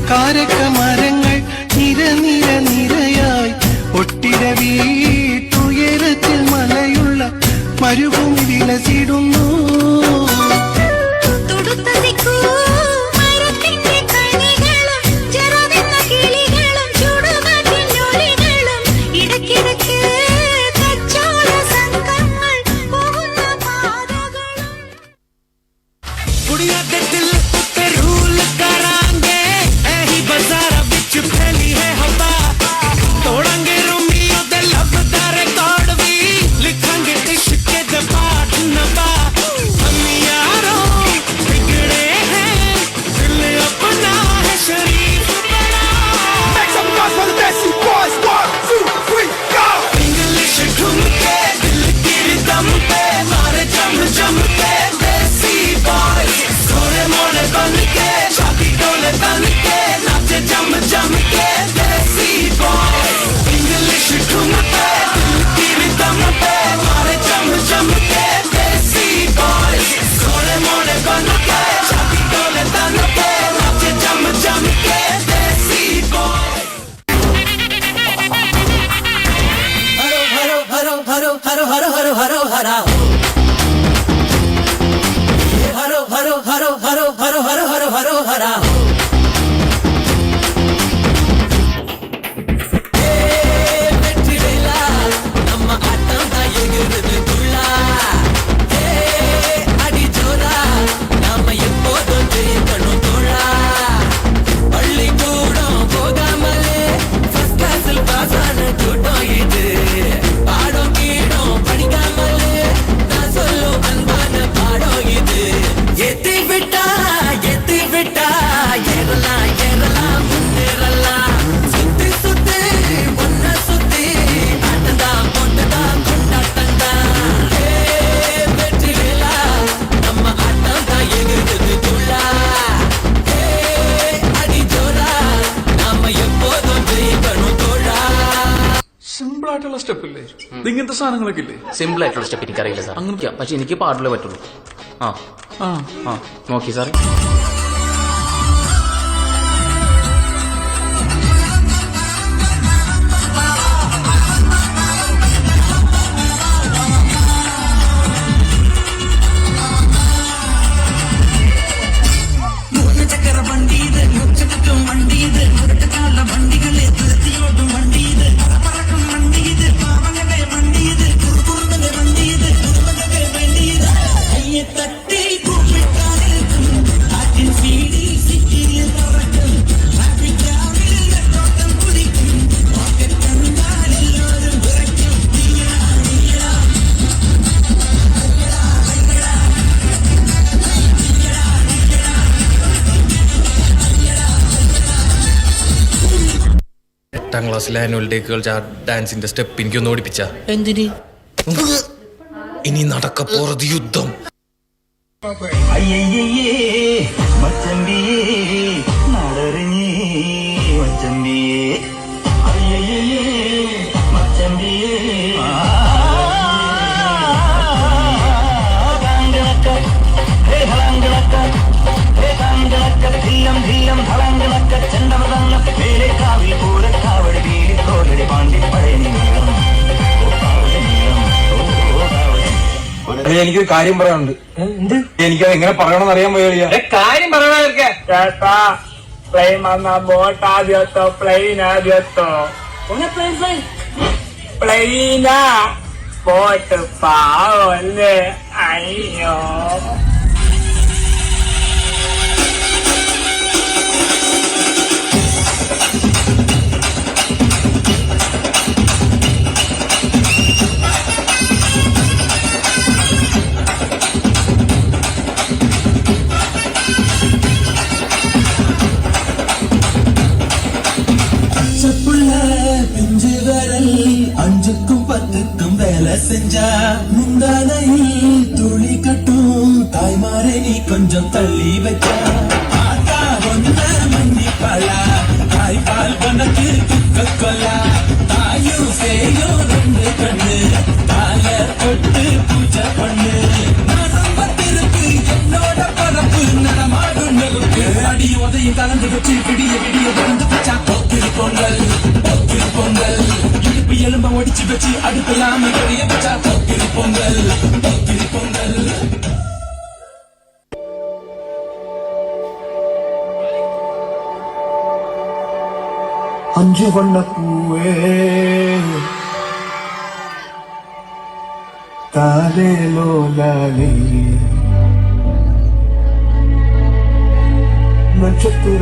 കാരക്ക മരങ്ങൾ നിര നിര നിരയായി ഒട്ടിര വീട്ടുയരത്തിൽ മലയുള്ള മരുഭൂമി വിലസിടുന്നു. സ്റ്റെപ്പില്ലേ ഇങ്ങനത്തെ സാധനങ്ങളൊക്കെ ഇല്ലേ? സിമ്പിൾ ആയിട്ടുള്ള സ്റ്റെപ്പ് എനിക്കറിയില്ല സാർ. അങ്ങനെ പക്ഷെ എനിക്ക് പാടില്ലേ പറ്റുള്ളൂ. നോക്കി സാർ. എട്ടാം ക്ലാസ്സിലെ ആനുവൽ ഡേ കളിച്ച ആ ഡാൻസിന്റെ സ്റ്റെപ്പ് എനിക്കൊന്ന് ഓടിപ്പിച്ച. എന്തിന്? ഇനി നടക്കപ്പോറത് യുദ്ധം. എനിക്കൊരു കാര്യം പറയാനുണ്ട്. എനിക്കത് എങ്ങനെ പറയണമെന്ന് അറിയാൻ പോയ കാര്യം പറയാനൊക്കെ ചേട്ടാ, പ്ലെയിൻ വന്ന ബോട്ട് ആദ്യത്തോ പ്ലെയിൻ ആദ്യത്തോ? പ്ലെയിനാ ബോട്ട് പാവല്ലേ? അയ്യോ, அஞ்சுக்கும் பத்துக்கும் வேலை செஞ்சா முந்தானையில் துளி கட்டும் தாய்மாரை நீ கொஞ்சம் தள்ளி வச்சா ஆத்தா ஒன்ன மன்னிப்பலா தாய்பால் உனக்கு குக்க கொல்லா தாயும் சேயும் ரெண்டு கண்ணு தாய தொட்டு பூஜை பண்ணு நரம்பத்திற்கு என்னோட பரப்பு நடமாடும் நெருப்பு அடி உதய அரிசியை கலந்து வச்சு விடிய விடிய விழுந்து வச்சா போக்கிரி பொங்கல் இடுப்பு எலும்ப ஒடிச்சு வச்சு அடுப்பெல்லாம எரிய வச்சா போக்கிரி பொங்கல் அஞ்சு வண்ண பூவே தாலேலோ லாலி நட்சத்திர